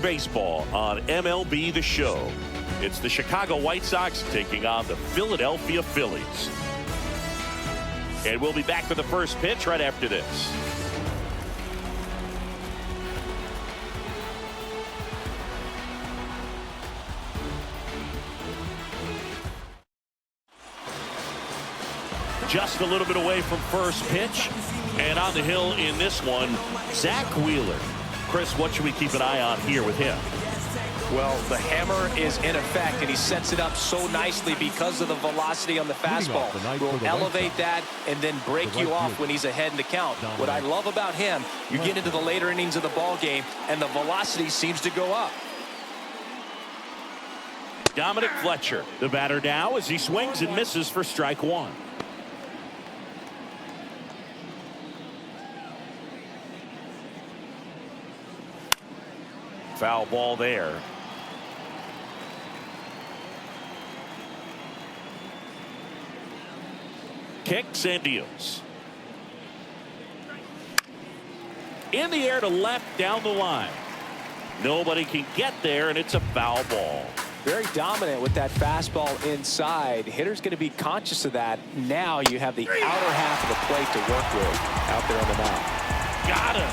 Baseball on MLB The Show. It's the Chicago White Sox taking on the Philadelphia Phillies. And we'll be back with the first pitch right after this. Just a little bit away from first pitch. And on the hill in this one, Zach Wheeler. Chris, what should we keep an eye on here with him? Well, the hammer is in effect, and he sets it up so nicely because of the velocity on the fastball. Will elevate that and then break you off when he's ahead in the count. What I love about him, you get into the later innings of the ball game, and the velocity seems to go up. Dominic Fletcher, the batter now as he swings and misses for strike one. Foul ball there. Kicks and deals. In the air to left down the line. Nobody can get there, and it's a foul ball. Very dominant with that fastball inside. Hitter's going to be conscious of that. Now you have the outer half of the plate to work with out there on the mound. Got him.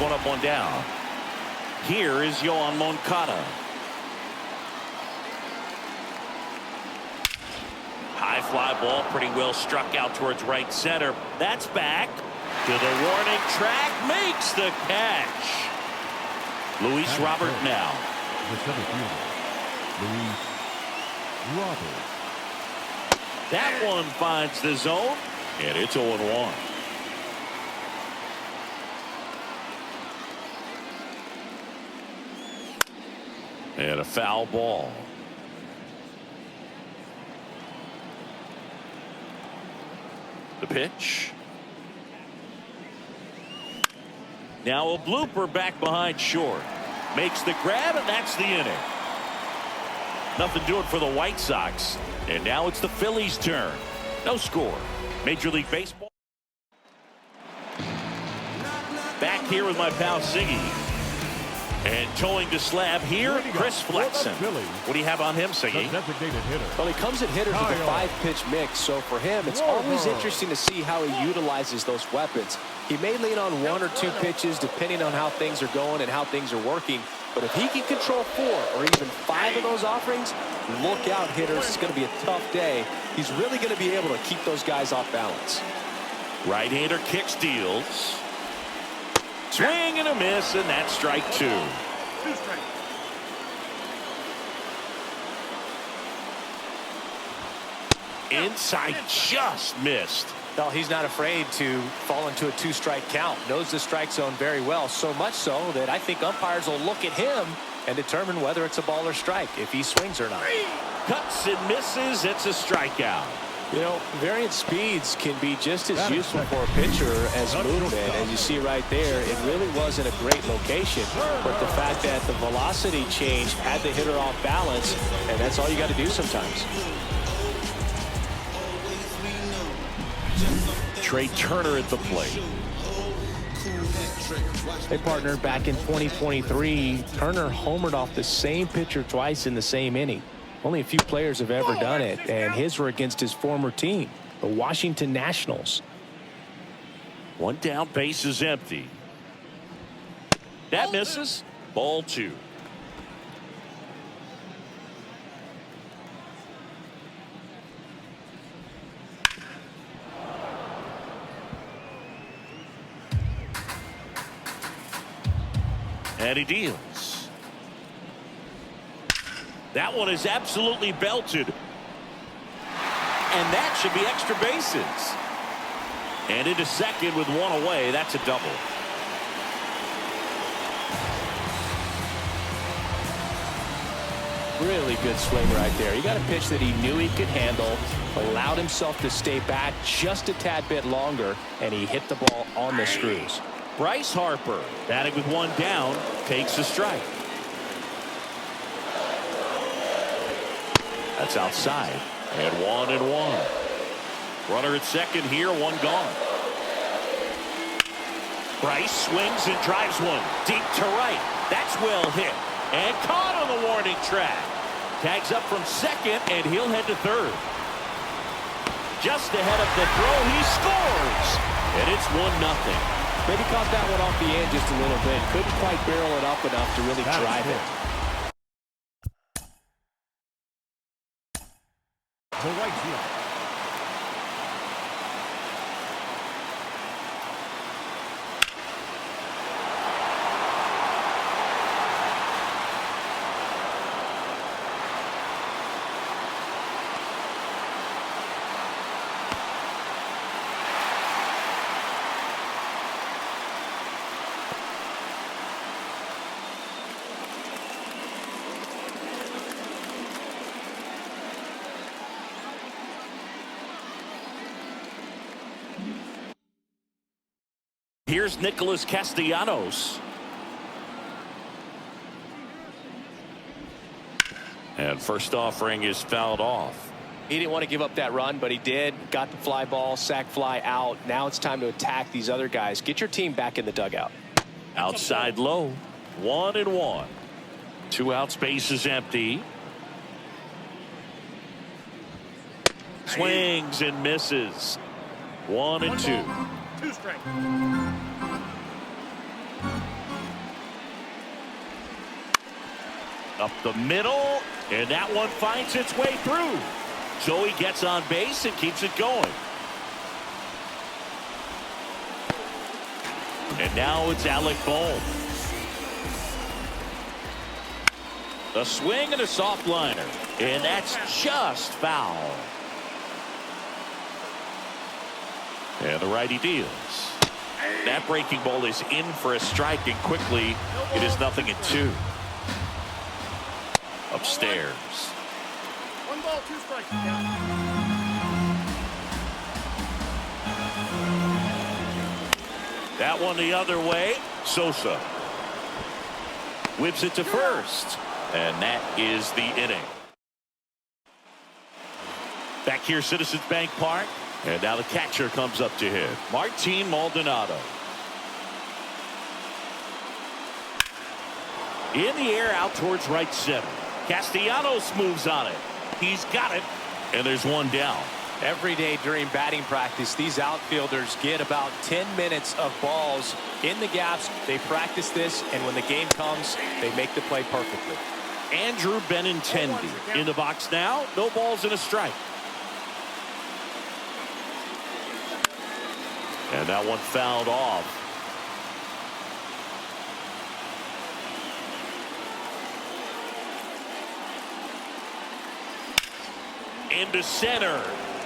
One up, one down. Here is Yoan Moncada. High fly ball, pretty well struck out towards right center. That's back to the warning track, makes the catch. Luis Robert now. Luis Robert. That one finds the zone, and it's 0-1. And a foul ball. The pitch. Now a blooper back behind short. Makes the grab, and that's the inning. Nothing doing for the White Sox. And now it's the Phillies' turn. No score. Major League Baseball. Back here with my pal Siggy. And towing the slab here, Chris Flexen. What do you have on him, Siggy? Well, he comes at hitters with a 5-pitch mix, so for him, it's always interesting to see how he utilizes those weapons. He may lean on 1 or 2 pitches depending on how things are going and how things are working. But if he can control 4 or even 5 of those offerings, look out, hitters. It's going to be a tough day. He's really going to be able to keep those guys off balance. Right-hander kicks, deals. Swing and a miss, and that's strike 2. Inside, just missed. Well, he's not afraid to fall into a 2-strike count. Knows the strike zone very well, so much so that I think umpires will look at him and determine whether it's a ball or strike, if he swings or not. Cuts and misses, it's a strikeout. You know, variant speeds can be just as useful for a pitcher as movement. As you see right there, it really wasn't a great location. But the fact that the velocity change had the hitter off balance, and that's all you got to do sometimes. Trey Turner at the plate. Hey, partner, back in 2023, Turner homered off the same pitcher twice in the same inning. Only a few players have ever done it, and his were against his former team, the Washington Nationals. One down, base is empty. That misses. Ball 2. And he deals. That one is absolutely belted. And that should be extra bases. And into second with 1 away. That's a double. Really good swing right there. He got a pitch that he knew he could handle, allowed himself to stay back just a tad bit longer, and he hit the ball on the screws. Bryce Harper, batting with 1 down, takes a strike. That's outside. And 1-1. Runner at second here, 1 gone. Bryce swings and drives one deep to right. That's well hit. And caught on the warning track. Tags up from second, and he'll head to third. Just ahead of the throw, he scores. And it's 1-0. Maybe caught that one off the end just a little bit. Couldn't quite barrel it up enough to really drive it. The right field. Here's Nicholas Castellanos. And first offering is fouled off. He didn't want to give up that run, but he did. Got the fly ball, sack fly out. Now it's time to attack these other guys. Get your team back in the dugout. Outside low. 1-1. 2 outs, base is empty. Swings and misses. 1-2. 2 strikes. Up the middle, and that one finds its way through. So he gets on base and keeps it going. And now it's Alec Bohm. A swing and a soft liner, and that's just foul. And the righty deals. That breaking ball is in for a strike, and quickly it is 0-2. Upstairs. 1 ball, 2 strikes. That one the other way. Sosa whips it to first, and that is the inning. Back here, Citizens Bank Park, and now the catcher comes up to hit. Martin Maldonado. In the air, out towards right center. Castellanos moves on it. He's got it, and there's one down. Every day during batting practice, these outfielders get about 10 minutes of balls in the gaps. They practice this, and when the game comes, they make the play perfectly. Andrew Benintendi in the box now. No balls and a strike. And that one fouled off. Into center.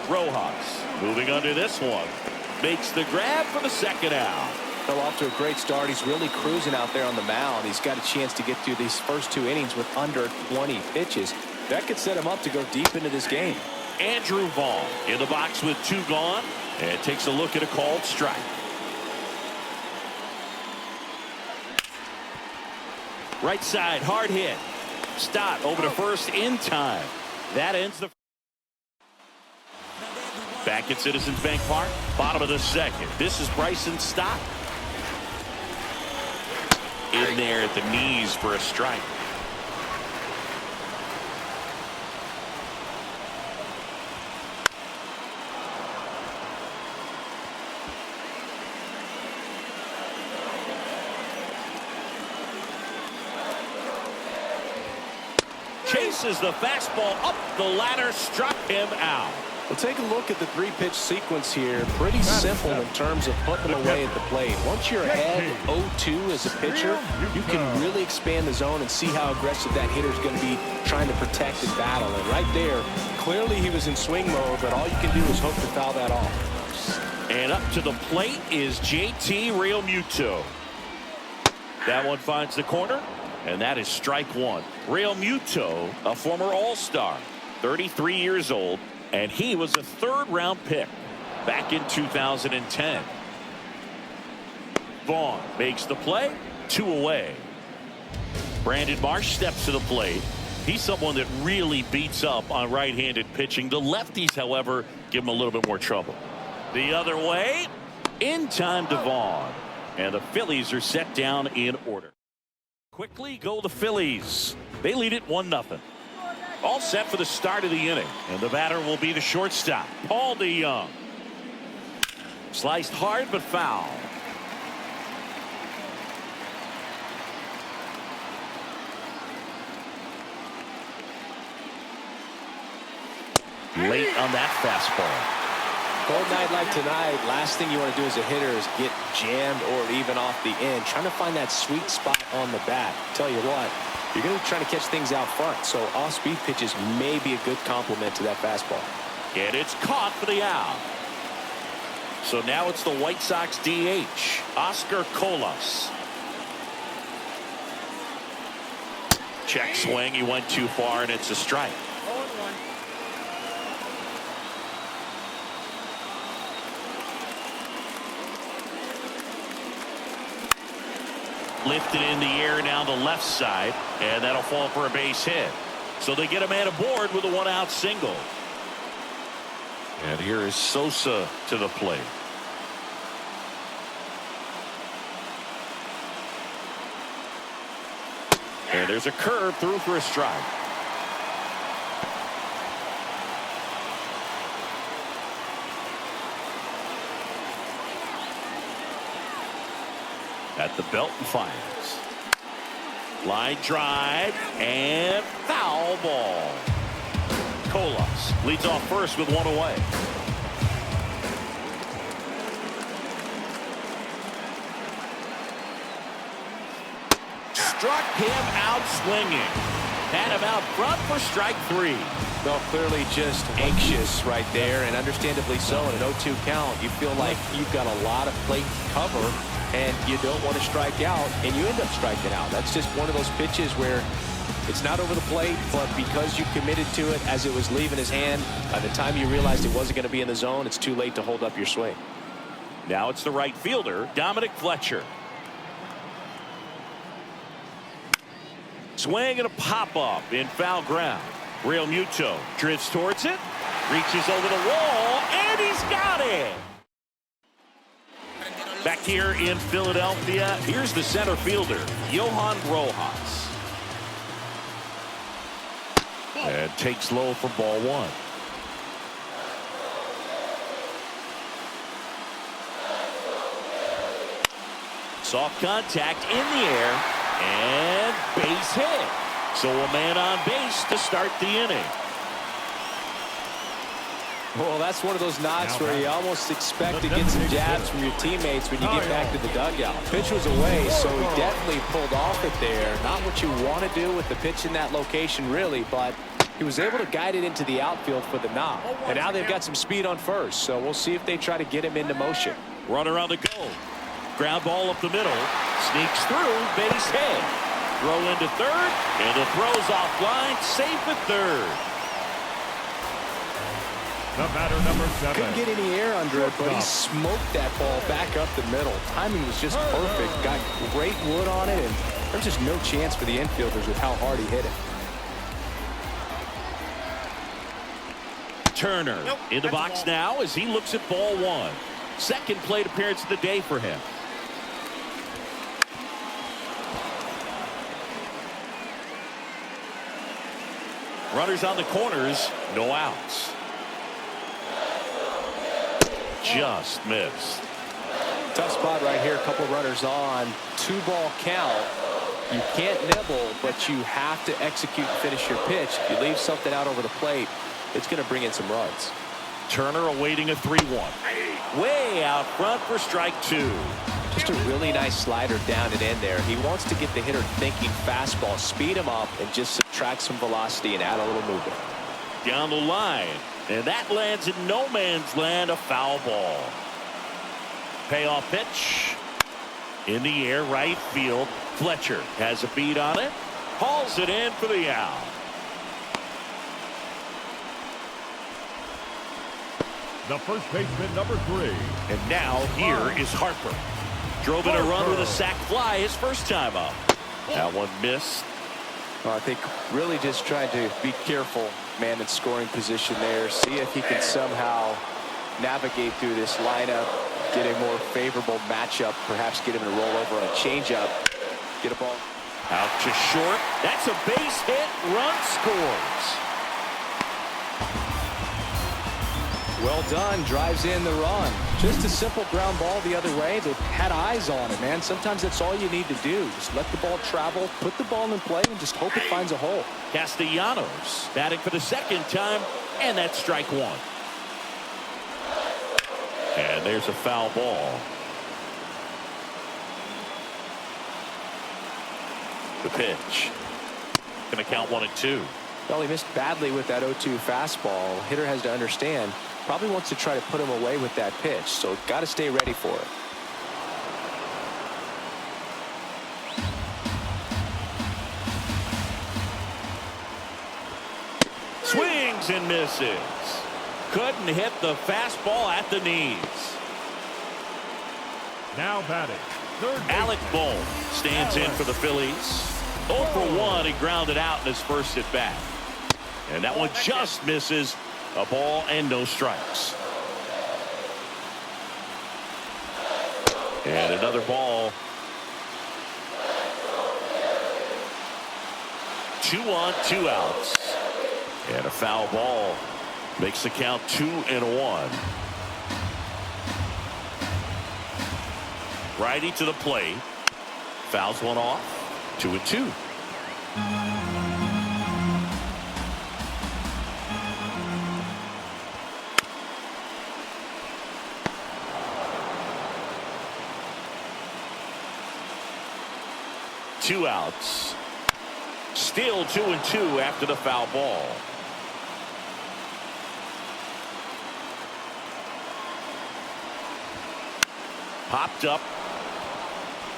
Rojas moving under this one. Makes the grab for the second out. Fell off to a great start. He's really cruising out there on the mound. He's got a chance to get through these first 2 innings with under 20 pitches. That could set him up to go deep into this game. Andrew Vaughn in the box with 2 gone, and takes a look at a called strike. Right side, hard hit. Stott over to first in time. That ends the. Back at Citizens Bank Park, bottom of the second. This is Bryson Stott. In there at the knees for a strike. Chases the fastball up the ladder, struck him out. Well, take a look at the 3-pitch sequence here. Pretty simple in terms of putting them away at the plate. Once you're ahead 0-2 as a pitcher, you can really expand the zone and see how aggressive that hitter is going to be trying to protect and battle. And right there, clearly he was in swing mode, but all you can do is hope to foul that off. And up to the plate is JT Realmuto. That one finds the corner, and that is strike 1. Realmuto, a former All-Star, 33 years old. And he was a 3rd-round pick back in 2010. Vaughn makes the play, 2 away. Brandon Marsh steps to the plate. He's someone that really beats up on right-handed pitching. The lefties, however, give him a little bit more trouble. The other way, in time to Vaughn. And the Phillies are set down in order. Quickly go the Phillies. They lead it 1-0. All set for the start of the inning. And the batter will be the shortstop, Paul DeYoung. Sliced hard but foul. Late on that fastball. Cold night like tonight, last thing you want to do as a hitter is get jammed or even off the end. Trying to find that sweet spot on the bat. Tell you what, you're going to be trying to catch things out front, so off-speed pitches may be a good complement to that fastball. And it's caught for the out. So now it's the White Sox DH, Oscar Colas. Check swing, he went too far, and it's a strike. Lifted in the air now the left side, and that'll fall for a base hit. So they get a man aboard with a one-out single. And here is Sosa to the plate. And there's a curve through for a strike. At the belt and fires. Line drive and foul ball. Colas leads off first with one away. Struck him out swinging. Had him out front for strike three. Well, clearly just anxious right there, and understandably so. In an 0-2 count, you feel like you've got a lot of plate to cover, and you don't want to strike out, and you end up striking out. That's just one of those pitches where it's not over the plate, but because you committed to it as it was leaving his hand, by the time you realized it wasn't going to be in the zone, it's too late to hold up your swing. Now it's the right fielder, Dominic Fletcher. Swing and a pop-up in foul ground. Real Muto drifts towards it, reaches over the wall, and he's got it. Back here in Philadelphia, here's the center fielder, Johan Rojas. And takes low for ball one. Soft contact in the air, and base hit. So a man on base to start the inning. Well, that's one of those knocks where you almost expect to get some jabs from your teammates when you get back to the dugout. Pitch was away, so he definitely pulled off it there. Not what you want to do with the pitch in that location, really, but he was able to guide it into the outfield for the knock. And now they've got some speed on first, so we'll see if they try to get him into motion. Runner on the go. Ground ball up the middle. Sneaks through, base hit. Throw into third, and the throw's offline, safe at third. The batter, number 7. Couldn't get any air under it, but he smoked that ball back up the middle. Timing was just perfect. Got great wood on it, and there's just no chance for the infielders with how hard he hit it. Turner in the box now as he looks at ball one. Second plate appearance of the day for him. Runners on the corners, no outs. Just missed. Tough spot right here. A couple runners on. 2-ball count. You can't nibble, but you have to execute and finish your pitch. If you leave something out over the plate, it's going to bring in some runs. Turner awaiting a 3-1. Way out front for strike two. Just a really nice slider down and in there. He wants to get the hitter thinking fastball, speed him up, and just subtract some velocity and add a little movement. Down the line, and that lands in no man's land, a foul ball. Payoff pitch in the air, right field. Fletcher has a beat on it, hauls it in for the out. The first baseman, number 3. And now here is Harper. Drove in a run with a sac fly his first time up. That one missed. Well, I think really just trying to be careful, man, in scoring position there. See if he can somehow navigate through this lineup, get a more favorable matchup, perhaps get him to roll over on a changeup, get a ball. Out to short. That's a base hit. Run scores. Well done. Drives in the run. Just a simple ground ball the other way. They had eyes on it, man. Sometimes that's all you need to do. Just let the ball travel, put the ball in play, and just hope it finds a hole. Castellanos batting for the second time, and that's strike one. And there's a foul ball. The pitch. Going to count 1-2. Well, he missed badly with that 0-2 fastball. Hitter has to understand. Probably wants to try to put him away with that pitch, so got to stay ready for it. Swings and misses. Couldn't hit the fastball at the knees. Now batting, third Alec baseman. Bohm stands in for the Phillies. 0 for 1. He grounded out in his first at bat. And that one just misses. A ball and no strikes. And another ball. 2 on, 2 outs. And a foul ball makes the count 2-1. Righty to the plate. Fouls one off. 2-2. Two outs. Still 2-2 after the foul ball. Popped up.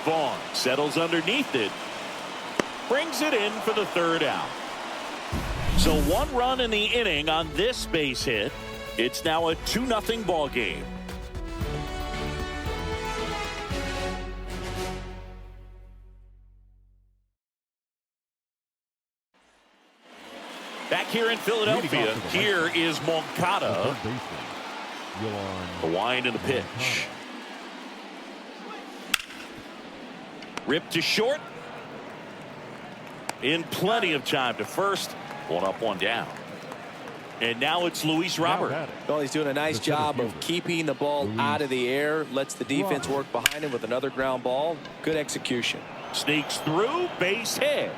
Vaughn settles underneath it. Brings it in for the third out. So 1 run in the inning on this base hit. It's now a 2-0 ball game. Back here in Philadelphia, here is Moncada. The wind and the pitch. Ripped to short. In plenty of time to first. 1 up, 1 down. And now it's Luis Robert. Well, he's doing a nice job of keeping the ball out of the air. Lets the defense work behind him with another ground ball. Good execution. Sneaks through, base hit.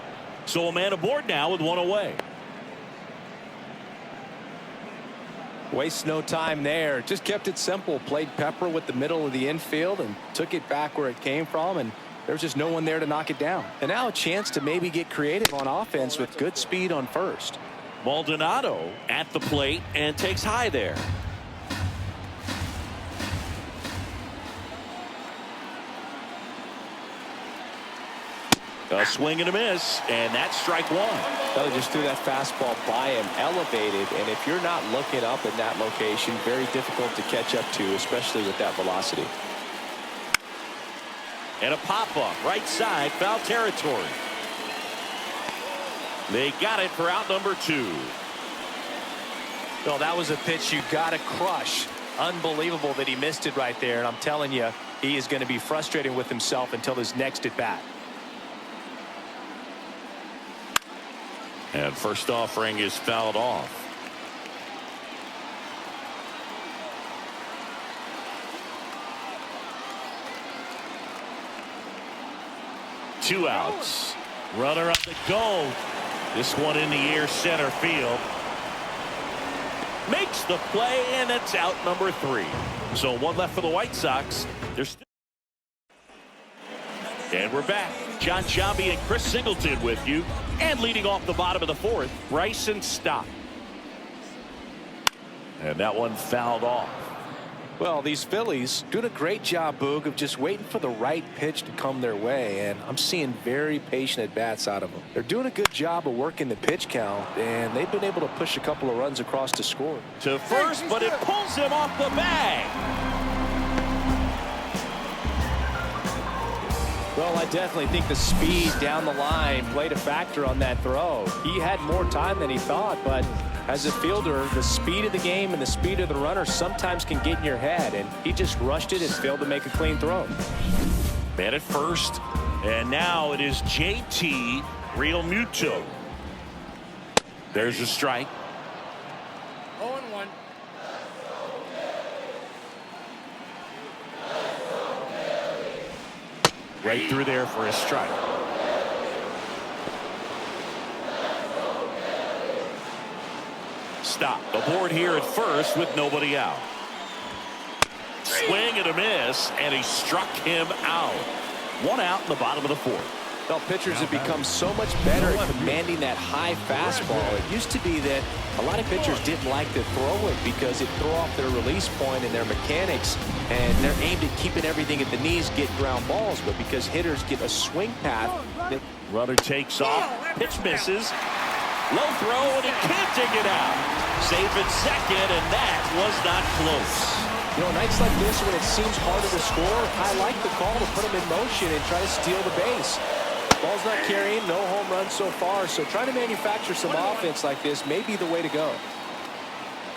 So a man aboard now with 1 away. Wastes no time there. Just kept it simple. Played pepper with the middle of the infield and took it back where it came from. And there's just no one there to knock it down. And now a chance to maybe get creative on offense with good speed on first. Maldonado at the plate and takes high there. A swing and a miss, and that's strike 1. Well, he just threw that fastball by him, elevated, and if you're not looking up in that location, very difficult to catch up to, especially with that velocity. And a pop-up, right side, foul territory. They got it for out number 2. Well, that was a pitch you got to crush. Unbelievable that he missed it right there, and I'm telling you, he is going to be frustrated with himself until his next at bat. And first offering is fouled off. Two outs. Runner on the go. This one in the air, center field. Makes the play, and it's out number 3. So 1 left for the White Sox. And we're back. John Sciambi and Chris Singleton with you. And leading off the bottom of the 4th, Bryson Stott. And that one fouled off. Well, these Phillies doing a great job, Boog, of just waiting for the right pitch to come their way, and I'm seeing very patient at-bats out of them. They're doing a good job of working the pitch count, and they've been able to push a couple of runs across to score. To first, but it pulls him off the bag. Well, I definitely think the speed down the line played a factor on that throw. He had more time than he thought, but as a fielder, the speed of the game and the speed of the runner sometimes can get in your head, and he just rushed it and failed to make a clean throw. Man at first, And now it is JT Realmuto. There's a strike. 0-1. Right through there for a strike. Stop. The board here at first with nobody out. Swing and a miss, and he struck him out. One out in the bottom of the fourth. Well, pitchers have become so much better at commanding that high fastball. It used to be that a lot of pitchers didn't like to throw it because it threw off their release point and their mechanics, and they're aimed at keeping everything at the knees, get ground balls. But because hitters get a swing path, runner takes off, pitch misses, low throw, and he can't dig it out. Safe at second, and that was not close. You know, nights like this when it seems harder to score, I like the call to put them in motion and try to steal the base. Ball's not carrying, no home runs so far, so trying to manufacture some offense like this may be the way to go.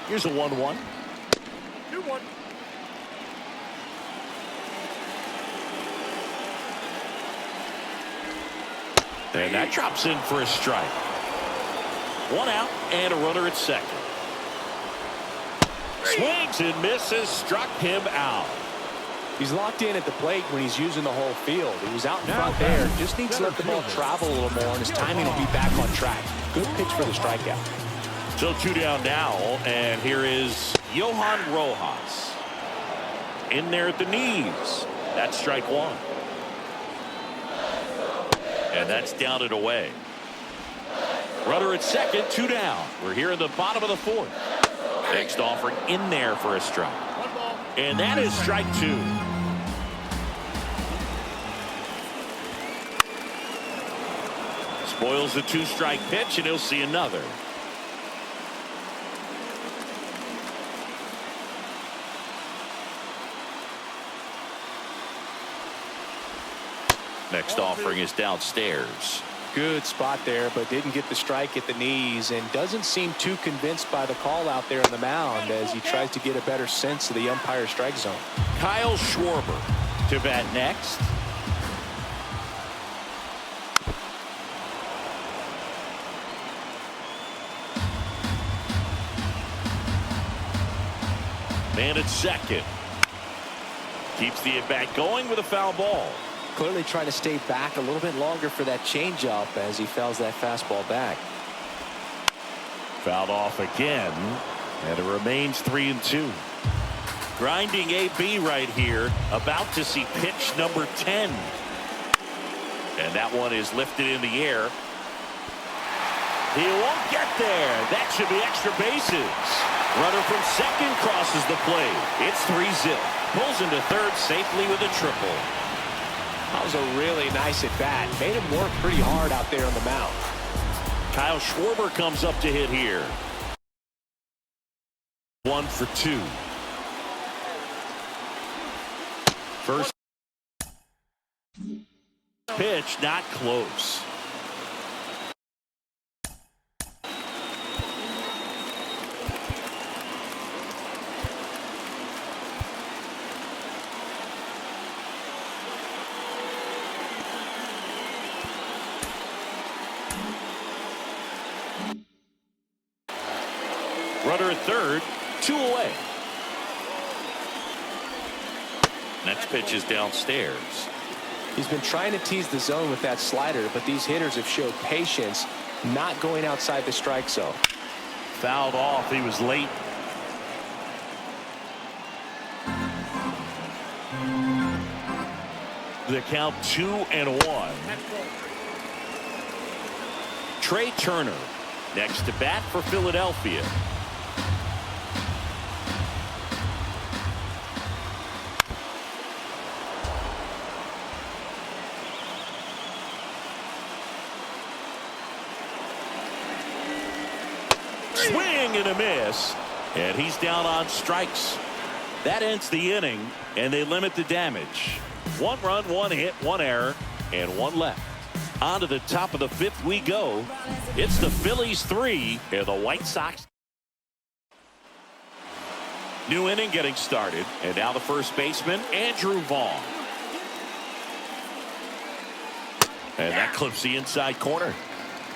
Here's a 1-1. 2-1. And that drops in for a strike. One out and a runner at second. Swings and misses, struck him out. He's locked in at the plate when he's using the whole field. He was out in front there. Just needs to let the ball travel a little more, and his timing will be back on track. Good pitch for the strikeout. So 2 down now, and here is Johan Rojas. In there at the knees. That's strike one. And that's down and away. Runner at second, 2 down. We're here in the bottom of the fourth. Next offering in there for a strike. And that is strike 2. Spoils the 2-strike pitch, and he'll see another. Next offering is downstairs. Good spot there, but didn't get the strike at the knees and doesn't seem too convinced by the call out there on the mound as he tries to get a better sense of the umpire's strike zone. Kyle Schwarber to bat next. Man at second. Keeps the at-bat going with a foul ball. Clearly trying to stay back a little bit longer for that changeup as he fouls that fastball back. Fouled off again, and it remains 3-2. Grinding AB right here, about to see pitch number 10. And that one is lifted in the air. He won't get there. That should be extra bases. Runner from second crosses the plate. It's 3-0. Pulls into third safely with a triple. That was a really nice at-bat. Made him work pretty hard out there on the mound. Kyle Schwarber comes up to hit here. 1 for 2. First pitch, not close. Runner at third, 2 away. Next pitch is downstairs. He's been trying to tease the zone with that slider, but these hitters have showed patience, not going outside the strike zone. Fouled off. He was late. The count 2-1. Trey Turner next to bat for Philadelphia. Swing and a miss, and he's down on strikes. That ends the inning, and they limit the damage. 1 run, 1 hit, 1 error, and 1 left. On to the top of the 5th we go. It's the Phillies 3 and the White Sox. New inning getting started, and now the first baseman, Andrew Vaughn. And that clips the inside corner.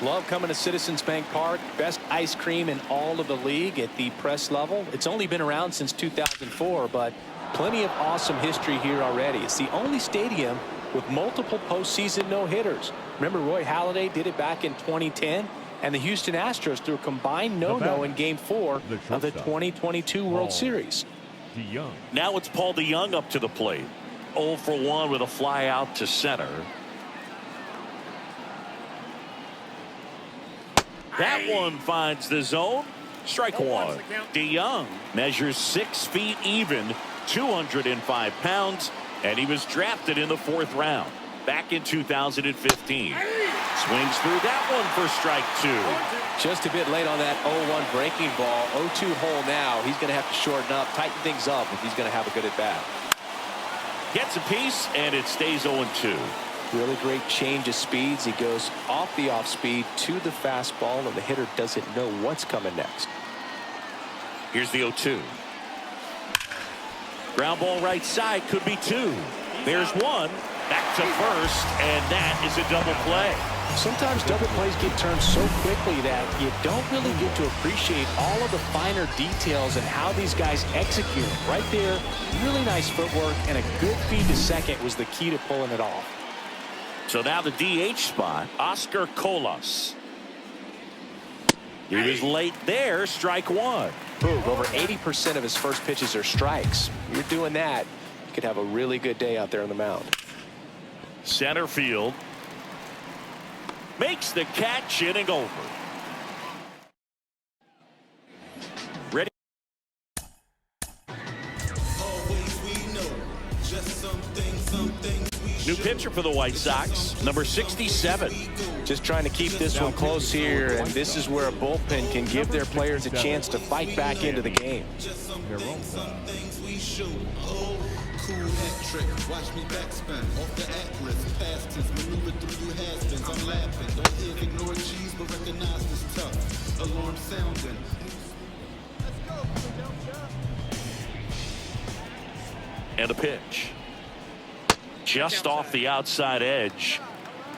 Love coming to Citizens Bank Park. Best ice cream in all of the league at the press level. It's only been around since 2004, but plenty of awesome history here already. It's the only stadium with multiple postseason no-hitters. Remember, Roy Halladay did it back in 2010, and the Houston Astros threw a combined no-no in Game 4 of the 2022 World Series. Now it's Paul DeYoung up to the plate. 0 for 1 with a fly out to center. That one finds the zone. Strike one. DeYoung measures 6 feet even, 205 pounds, and he was drafted in the 4th round back in 2015. Swings through that one for strike 2. Just a bit late on that 0-1 breaking ball. 0-2 hole now. He's going to have to shorten up, tighten things up if he's going to have a good at bat. Gets a piece, and it stays 0-2. Really great change of speeds. He goes off the off speed to the fastball, and the hitter doesn't know what's coming next. Here's the 0-2. Ground ball right side, could be 2. There's 1. Back to first, and that is a double play. Sometimes double plays get turned so quickly that you don't really get to appreciate all of the finer details and how these guys execute. Right there, really nice footwork, and a good feed to second was the key to pulling it off. So now the DH spot, Oscar Colas. He was late there, strike 1. Boom, over 80% of his first pitches are strikes. You're doing that, you could have a really good day out there on the mound. Center field. Makes the catch, inning over. Ready? New pitcher for the White Sox, number 67. Just trying to keep this one close here, and this is where a bullpen can give their players a chance to fight back into the game. Cool hat trick, watch me backspin off the at-risk, past tense, maneuver through you has-beens, I'm laughing, don't hear, ignore cheese, but recognize this tough, alarm sounding. And a pitch. Just off the outside edge.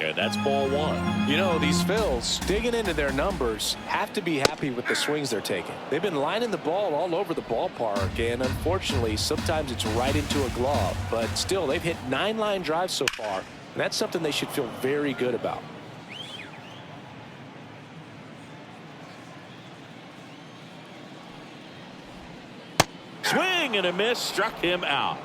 And that's ball 1. You know, these Phils, digging into their numbers, have to be happy with the swings they're taking. They've been lining the ball all over the ballpark, and unfortunately, sometimes it's right into a glove. But still, they've hit 9 line drives so far, and that's something they should feel very good about. Swing and a miss, struck him out.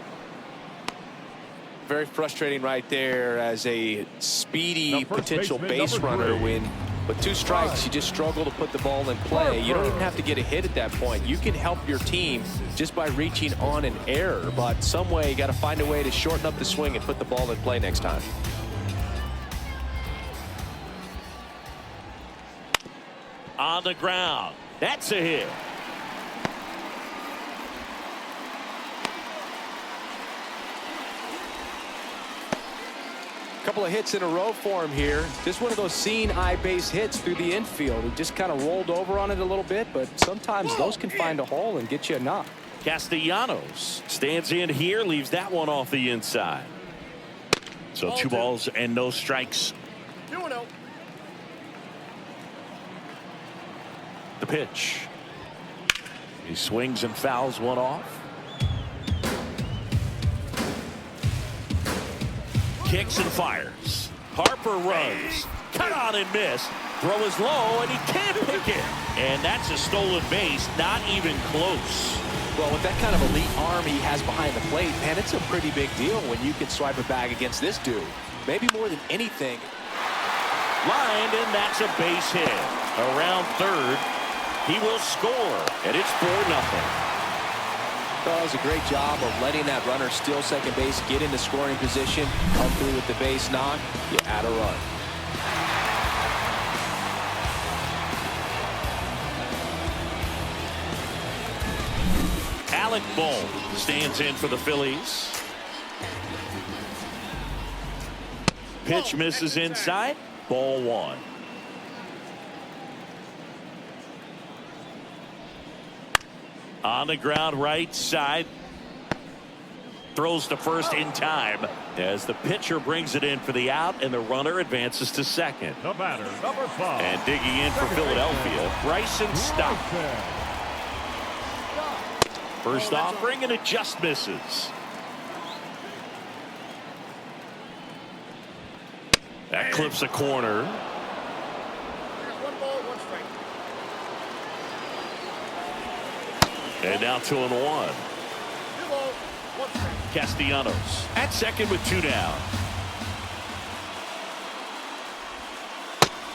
Very frustrating right there as a speedy potential base runner when with 2 strikes you just struggle to put the ball in play. You don't even have to get a hit at that point. You can help your team just by reaching on an error, but some way you got to find a way to shorten up the swing and put the ball in play next time. On the ground. That's a hit. Couple of hits in a row for him here. Just one of those seeing eye base hits through the infield. He just kind of rolled over on it a little bit, but sometimes those can find a hole and get you a knock. Castellanos stands in here, leaves that one off the inside. So 2 balls and no strikes. 2-0. The pitch. He swings and fouls one off. Kicks and fires. Harper runs. Cut on and miss. Throw is low, and he can't pick it. And that's a stolen base, not even close. Well, with that kind of elite arm he has behind the plate, man, it's a pretty big deal when you can swipe it back against this dude. Maybe more than anything. Lined, and that's a base hit. Around third, he will score, and it's 4-0. That was a great job of letting that runner steal second base, get into scoring position, come through with the base knock. You add a run. Alec Bohm stands in for the Phillies. Pitch misses inside. Ball 1. On the ground right side. throws to first in time as the pitcher brings it in for the out, and the runner advances to second. The batter, number 5. And digging in for Philadelphia, Bryson Stott. First offering, and it just misses. That clips a corner. One ball, one strike. And now 2-1. 2 balls, one strike. Castellanos at second with 2 down.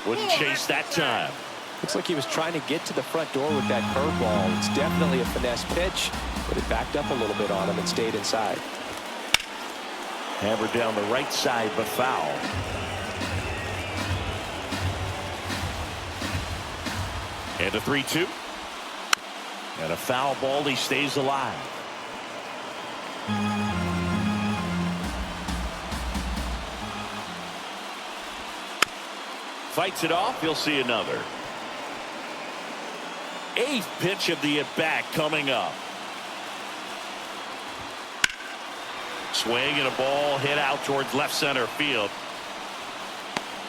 Wouldn't chase that time. Looks like he was trying to get to the front door with that curveball. It's definitely a finesse pitch, but it backed up a little bit on him and stayed inside. Hammered down the right side, but foul. And a 3-2. And a foul ball. He stays alive. Fights it off. He'll see another. 8th pitch of the at-bat coming up. Swing and a ball hit out towards left center field.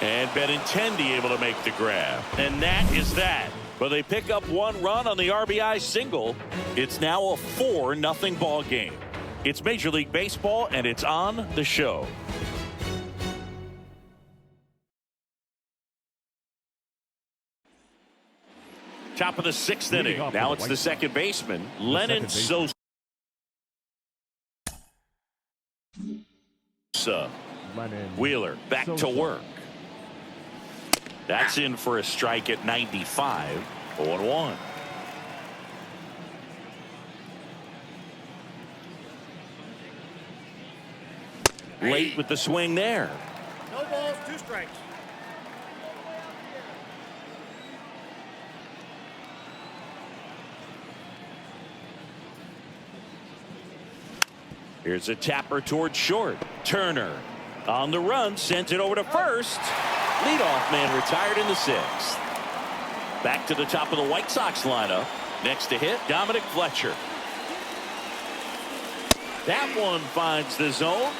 And Benintendi able to make the grab. And that is that. But they pick up 1 run on the RBI single. It's now a 4-0 ball game. It's Major League Baseball, and it's on the show. Top of the 6th inning. Now it's the second baseman, Lennon Sosa. Wheeler back to work. That's in for a strike at 95. 0-1. Late with the swing there. No balls, 2 strikes. Here's a tapper towards short. Turner on the run, sends it over to first. Leadoff man retired in the 6th. Back to the top of the White Sox lineup. Next to hit, Dominic Fletcher. That one finds the zone.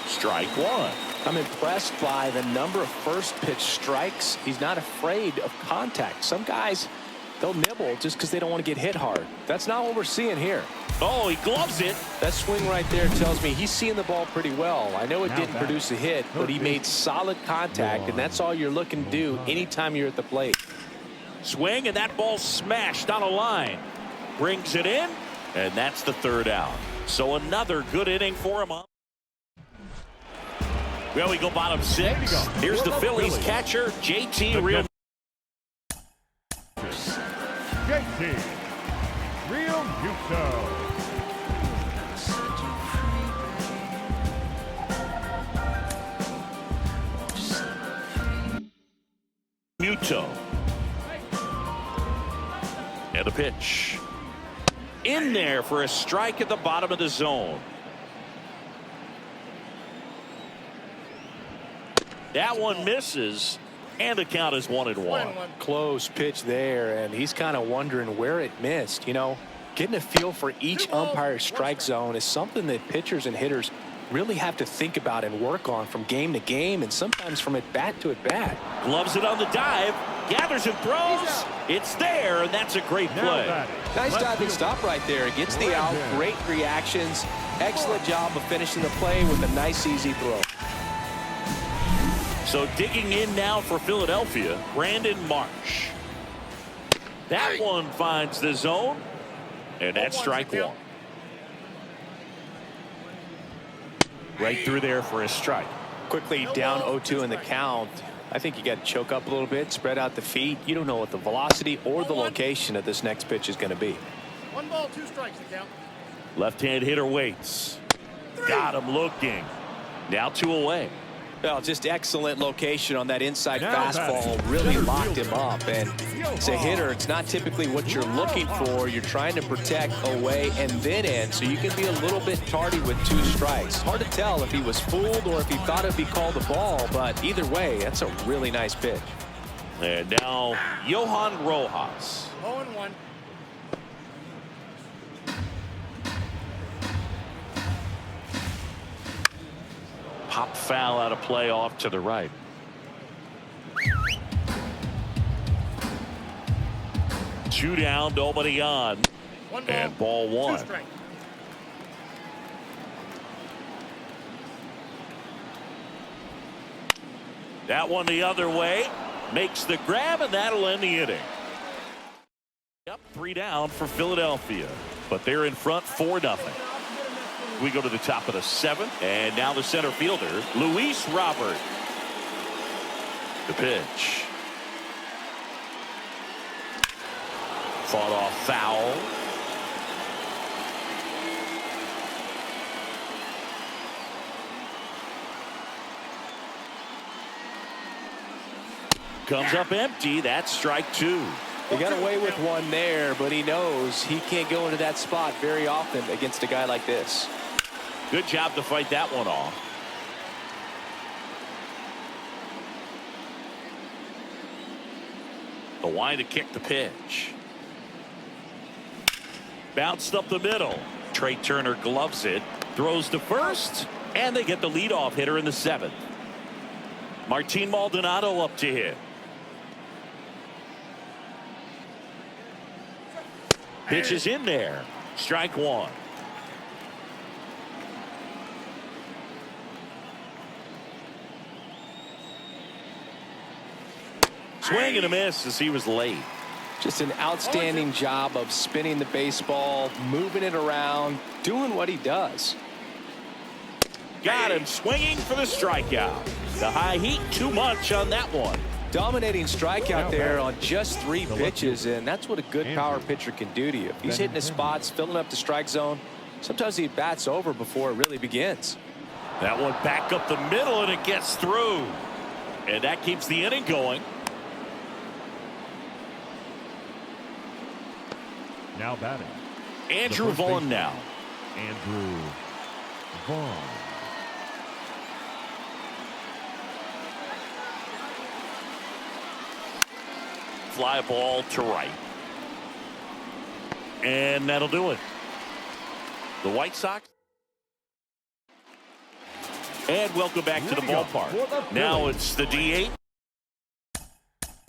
Strike 1. I'm impressed by the number of first pitch strikes. He's not afraid of contact. Some guys, they'll nibble just because they don't want to get hit hard. That's not what we're seeing here. Oh, he gloves it. That swing right there tells me he's seeing the ball pretty well. I know it didn't produce a hit, but he made solid contact, and that's all you're looking to do anytime you're at the plate. Swing, and that ball smashed on a line. Brings it in, and that's the 3rd out. So another good inning for him. Well, we go bottom 6. Here's the Phillies catcher, JT Real. JT Real Muto. Muto. And a pitch. In there for a strike at the bottom of the zone. That one misses, and the count is 1-1. Close pitch there, and he's kind of wondering where it missed. You know, getting a feel for each umpire's strike zone is something that pitchers and hitters really have to think about and work on from game to game, and sometimes from at bat to at bat. Gloves it on the dive, gathers and throws. It's there, and that's a great play. Nice diving stop right there. Gets the out. Great reactions. Excellent job of finishing the play with a nice, easy throw. So digging in now for Philadelphia, Brandon Marsh. That one finds the zone, and that's strike 1. Right through there for a strike. Quickly down 0-2 in the count. I think you got to choke up a little bit, spread out the feet. You don't know what the velocity or the location of this next pitch is going to be. 1 ball, 2 strikes the count. Left-hand hitter waits. Got him looking. Now 2 away. Well, just excellent location on that inside fastball. Really locked him up. And as a hitter, it's not typically what you're looking for. You're trying to protect away and then in, so you can be a little bit tardy with 2 strikes. Hard to tell if he was fooled or if he thought if he called the ball, but either way, that's a really nice pitch. And now Johan Rojas. 0-1. foul out of play off to the right. Two down, nobody on. One ball, And ball one. 2 strikes. That one the other way. Makes the grab, and that'll end the inning. Yep, 3 down for Philadelphia. But they're in front 4-0. We go to the top of the 7th. And now the center fielder, Luis Robert. The pitch. Fought off foul. Comes up empty. That's strike 2. He got away with one there, but he knows he can't go into that spot very often against a guy like this. Good job to fight that one off. The wind to kick the pitch. Bounced up the middle. Trey Turner gloves it. Throws to first. And they get the leadoff hitter in the 7th. Martin Maldonado up to hit. Pitch is in there. Strike 1. Swing and a miss as he was late. Just an outstanding job of spinning the baseball, moving it around, doing what he does. Got him swinging for the strikeout. The high heat, too much on that one. Dominating strikeout there on just 3 pitches, and that's what a good power pitcher can do to you. If he's hitting his spots, filling up the strike zone, sometimes he bats over before it really begins. That one back up the middle, and it gets through. And that keeps the inning going. Now batting. Andrew Vaughn now. Andrew Vaughn. Fly ball to right. And that'll do it. The White Sox. And welcome back to the ballpark. Now it's the DH.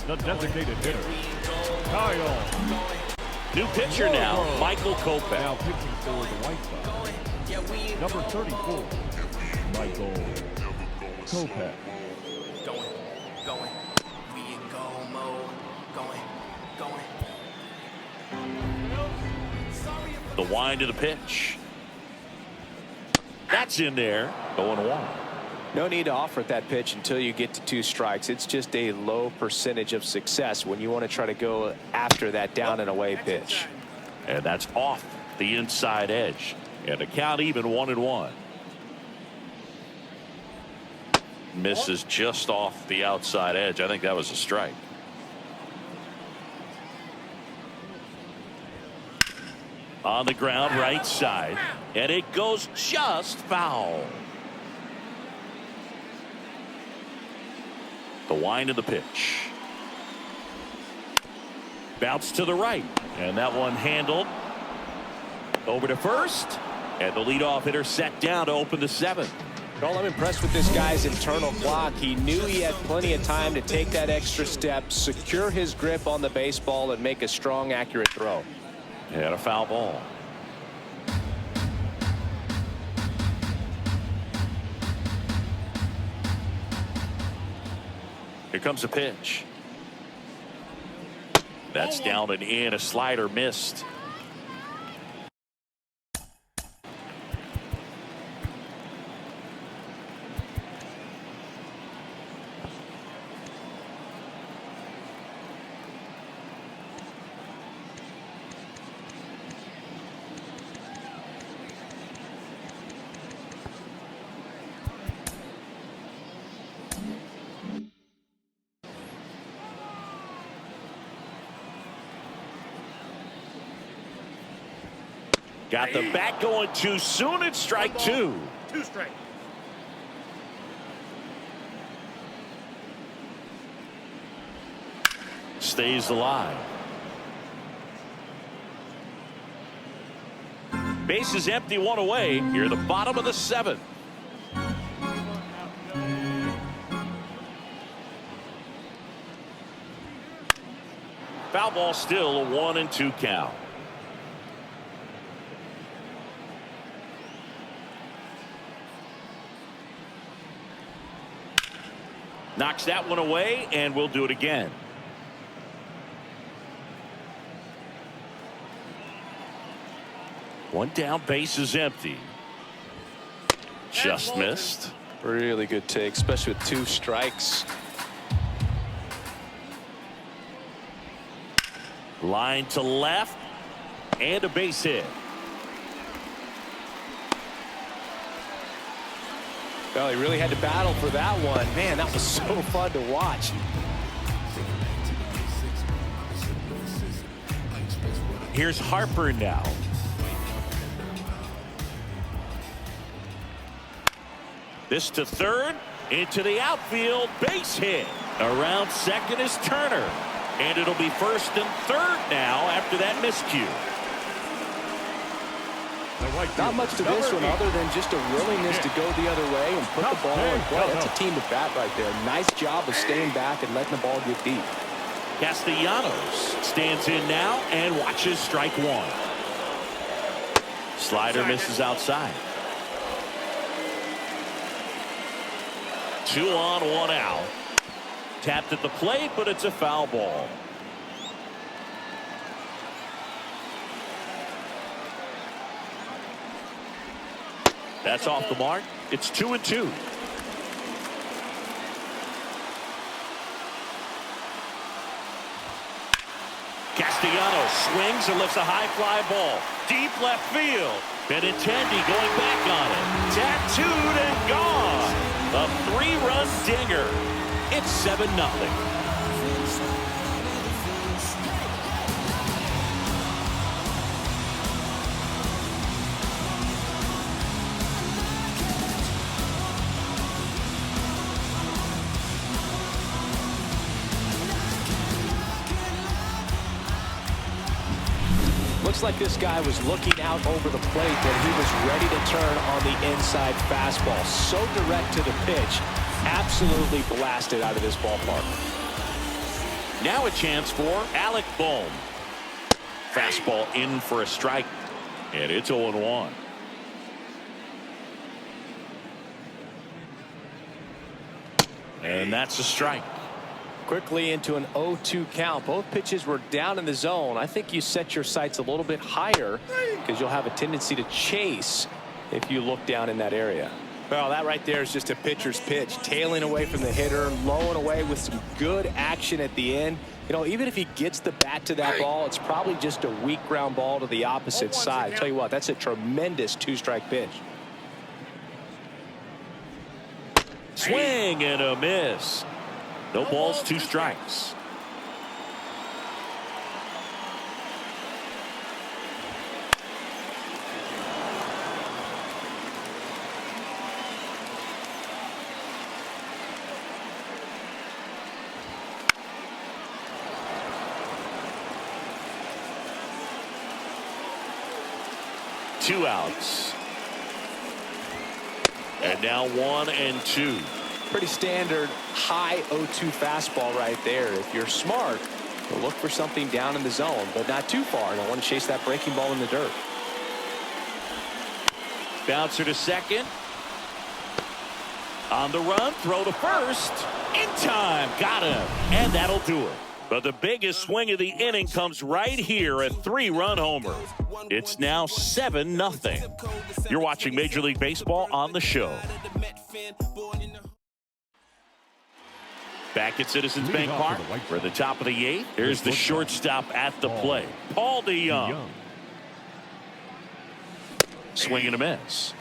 The designated hitter, Kyle. New pitcher now, Michael Kopech. Now pitching for the White Sox, number 34, Michael Kopech. Going. We in go mode. Going. The wind of the pitch. That's in there. 0-1. No need to offer that pitch until you get to 2 strikes. It's just a low percentage of success when you want to try to go after that down and away pitch. And that's off the inside edge. And the count even 1-1. Misses just off the outside edge. I think that was a strike. On the ground, right side. And it goes just foul. The wind of the pitch. Bounce to the right. And that one handled. Over to first. And the leadoff hitter set down to open the 7th. Well, I'm impressed with this guy's internal clock. He knew he had plenty of time to take that extra step, secure his grip on the baseball, and make a strong, accurate throw. And a foul ball. Here comes a pitch. That's down and in. A slider missed. Got the bat going too soon. It's strike 2. 2 strikes. Stays alive. Base is empty, 1 away. Here, the bottom of the 7th. Foul ball, still a 1-2 count. Knocks that one away, and we'll do it again. One down, base is empty. Just missed. Really good take, especially with 2 strikes. Line to left, and a base hit. Well, he really had to battle for that one. Man, that was so fun to watch. Here's Harper now. This to third, into the outfield, base hit. Around second is Turner. And it'll be first and third now after that miscue. Not much to this one other than just a willingness to go the other way and put the ball in play. That's a team at bat right there. Nice job of staying back and letting the ball get deep. Castellanos stands in now and watches strike one. Slider misses outside. 2 on, 1 out. Tapped at the plate, but it's a foul ball. That's off the mark. It's 2-2. Castellanos swings and lifts a high fly ball. Deep left field. Benintendi going back on it. Tattooed and gone. A 3-run dinger. It's 7-0. Looks like this guy was looking out over the plate when he was ready to turn on the inside fastball. So direct to the pitch. Absolutely blasted out of this ballpark. Now a chance for Alec Bohm. Fastball in for a strike. And it's 0-1. And that's a strike. Quickly into an 0-2 count. Both pitches were down in the zone. I think you set your sights a little bit higher because you'll have a tendency to chase if you look down in that area. Well, that right there is just a pitcher's pitch. Tailing away from the hitter, low and away with some good action at the end. You know, even if he gets the bat to that ball, it's probably just a weak ground ball to the opposite side. I'll tell you what, that's a tremendous 2-strike pitch. Swing and a miss. No balls, 2 strikes. Two outs. And now 1-2. Pretty standard high 0-2 fastball right there. If you're smart, you'll look for something down in the zone, but not too far. And I want to chase that breaking ball in the dirt. Bouncer to second. On the run, throw to first. In time, got him. And that'll do it. But the biggest swing of the inning comes right here, a 3-run homer. It's now 7-0. You're watching Major League Baseball on the show. Back at Citizens Bank Park for the top of the 8th. Here's the shortstop at the plate, Paul DeYoung. Swing and a miss.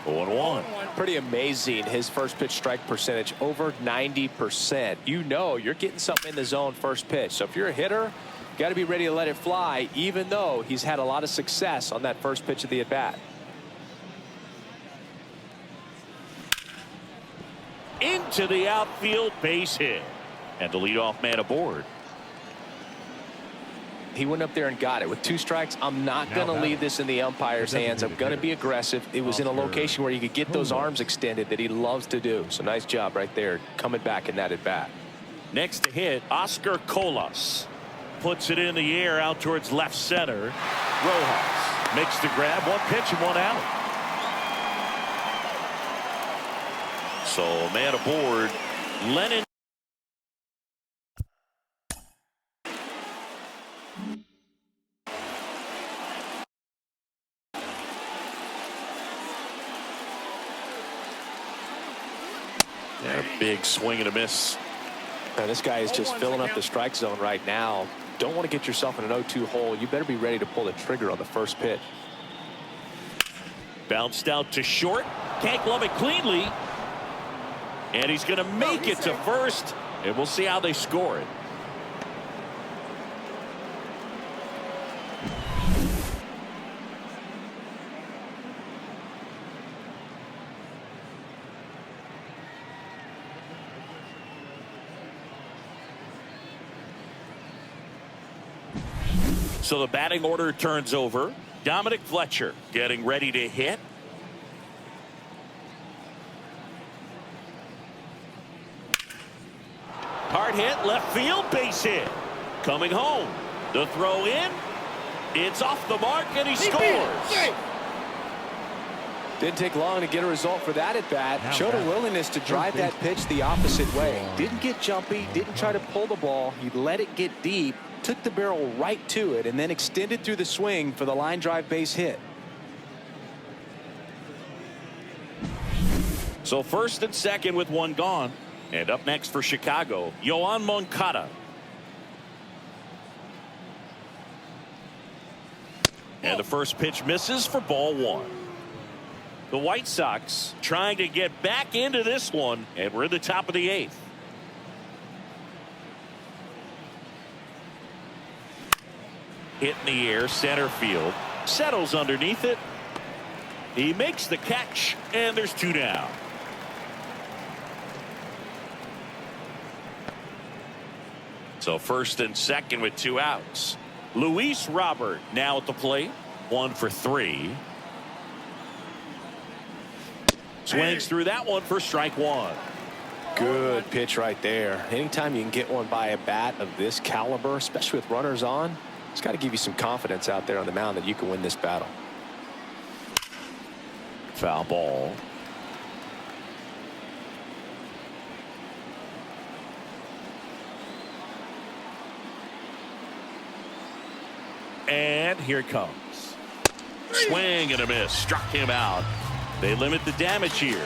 0-1. Pretty amazing. His first pitch strike percentage over 90%. You know you're getting something in the zone first pitch. So if you're a hitter, you got to be ready to let it fly, even though he's had a lot of success on that first pitch of the at bat. Into the outfield, base hit. And the leadoff man aboard. He went up there and got it. With 2 strikes, I'm not going to leave this in the umpire's hands. I'm going to be aggressive. It was in a location where you could get those arms extended that he loves to do. So nice job right there coming back in that at bat. Next to hit, Oscar Colas. puts it in the air out towards left center. Rojas makes the grab. One pitch and one out. So man aboard. Lennon. And a big swing and a miss. Now, this guy is just filling up the strike zone right now. Don't want to get yourself in an 0-2 hole. You better be ready to pull the trigger on the first pitch. Bounced out to short. Can't glove it cleanly. And he's going to make it to first. And we'll see how they score it. So the batting order turns over. Dominic Fletcher getting ready to hit. Hard hit, left field, base hit. Coming home. The throw in. It's off the mark, and he scores. Didn't take long to get a result for that at bat. Showed a willingness to drive that pitch the opposite way. Didn't get jumpy, didn't try to pull the ball. He let it get deep, took the barrel right to it, and then extended through the swing for the line drive base hit. So first and second with one gone. And up next for Chicago, Yoan Moncada. And the first pitch misses for ball one. The White Sox trying to get back into this one, and we're in the top of the eighth. Hit in the air, center field. Settles underneath it. He makes the catch, and there's two down. So first and second with two outs. Luis Robert now at the plate. 1 for 3. Swings through that one for strike one. Good pitch right there. Anytime you can get one by a bat of this caliber, especially with runners on, it's got to give you some confidence out there on the mound that you can win this battle. Foul ball. And here it comes. Swing and a miss. Struck him out. They limit the damage here.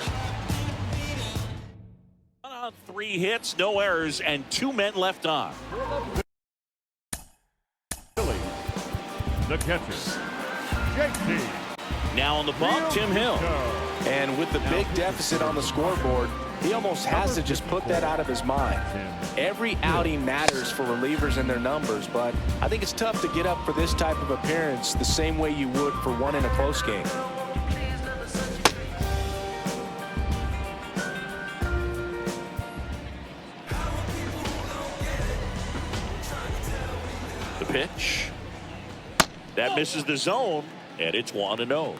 1 on 3 hits, no errors, and 2 men left on. Phillies. The catcher, JT. Now on the bump, Tim Hill. And with the big deficit on the scoreboard, he almost has to just put that out of his mind. Every outing matters for relievers and their numbers, but I think it's tough to get up for this type of appearance the same way you would for one in a close game. The pitch. That misses the zone, and it's 1-0.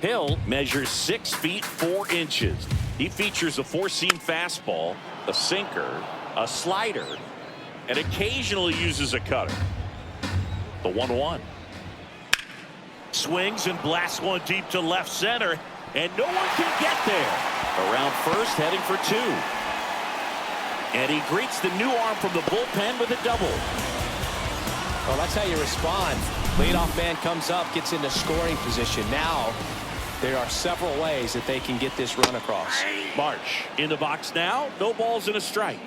Hill measures 6 feet 4 inches. He features a 4-seam fastball, a sinker, a slider, and occasionally uses a cutter. The 1-1. Swings and blasts one deep to left center, and no one can get there. Around first, heading for 2. And he greets the new arm from the bullpen with a double. Well, that's how you respond. Leadoff man comes up, gets into scoring position. Now, there are several ways that they can get this run across. March in the box now. No balls and a strike.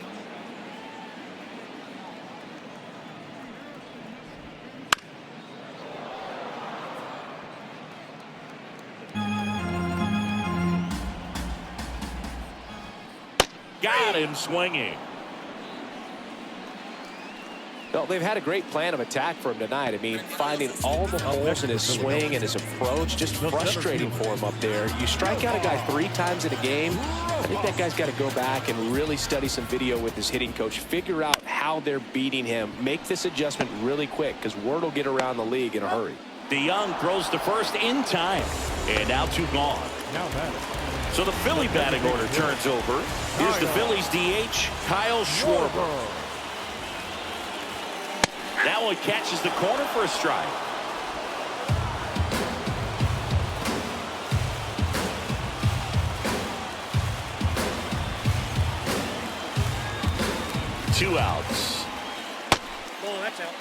Got him swinging. Well, they've had a great plan of attack for him tonight. I mean, finding all the holes in his swing and his approach, just frustrating for him up there. You strike out a guy 3 times in a game, I think that guy's got to go back and really study some video with his hitting coach, figure out how they're beating him, make this adjustment really quick, because word will get around the league in a hurry. DeYoung throws to first in time, and now 2 gone. So the Philly batting order turns over. Here's the Phillies DH, Kyle Schwarber. That one catches the corner for a strike. Two outs. Oh, that's out.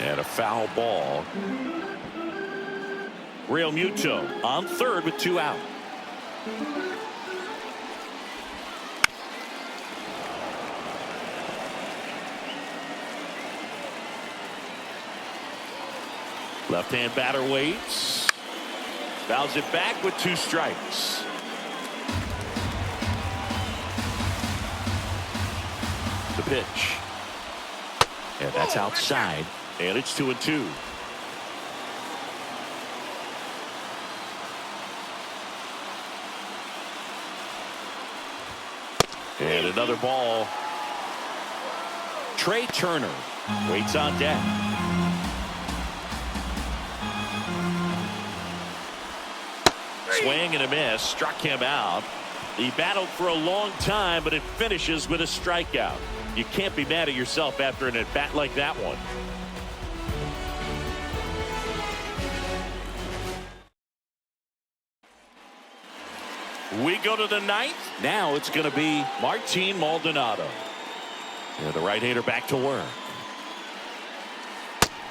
And a foul ball. Real Muto on third with two out. Left-hand batter waits. Fouls it back with two strikes. The pitch. And that's outside. And it's 2-2. And another ball. Trey Turner waits on deck. Swing and a miss. Struck him out. He battled for a long time, but it finishes with a strikeout. You can't be mad at yourself after an at-bat like that one. We go to the ninth. Now it's going to be Martin Maldonado. And the right-hander back to work.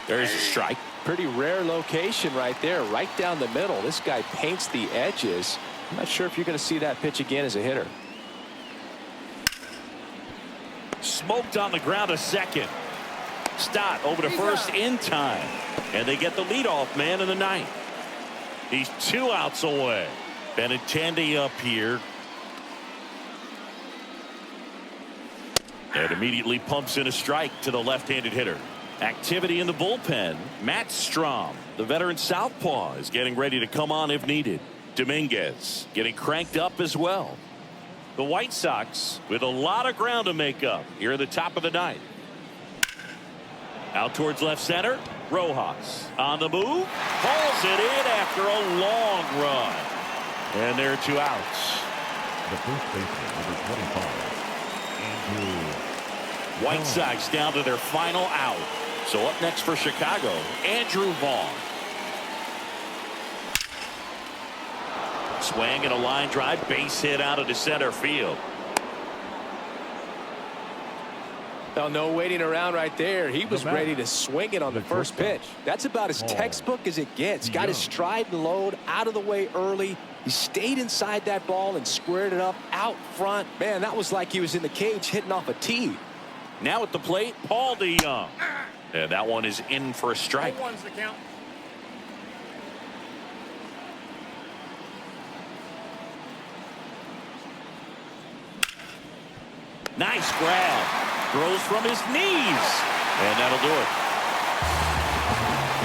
There's a strike. Pretty rare location right there, right down the middle. This guy paints the edges. I'm not sure if you're going to see that pitch again as a hitter. Smoked on the ground a second. Stott over to first in time. And they get the leadoff man in the ninth. He's 2 outs away. Benintendi up here. And immediately pumps in a strike to the left-handed hitter. Activity in the bullpen. Matt Strom, the veteran southpaw, is getting ready to come on if needed. Dominguez getting cranked up as well. The White Sox with a lot of ground to make up here at the top of the ninth. Out towards left center. Rojas on the move. Hauls it in after a long run. And there are 2 outs. The first baseman, number 25, Andrew. White Sox down to their final out. So up next for Chicago, Andrew Vaughn. Swing and a line drive, base hit out of the center field. Now, no waiting around right there. He was ready to swing it on the first pitch. That's about as textbook as it gets. Got his stride and load out of the way early. He stayed inside that ball and squared it up out front. Man, that was like he was in the cage hitting off a tee. Now at the plate, Paul DeYoung. And that one is in for a strike. 0-1's the count. Nice grab. Throws from his knees. And that'll do it.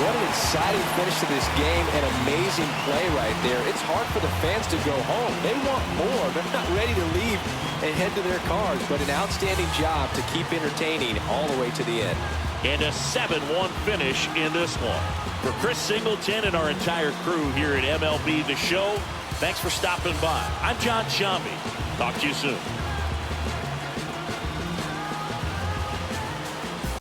What an exciting finish to this game. An amazing play right there. It's hard for the fans to go home. They want more. They're not ready to leave and head to their cars. But an outstanding job to keep entertaining all the way to the end. And a 7-1 finish in this one. For Chris Singleton and our entire crew here at MLB The Show, thanks for stopping by. I'm John Shambi. Talk to you soon.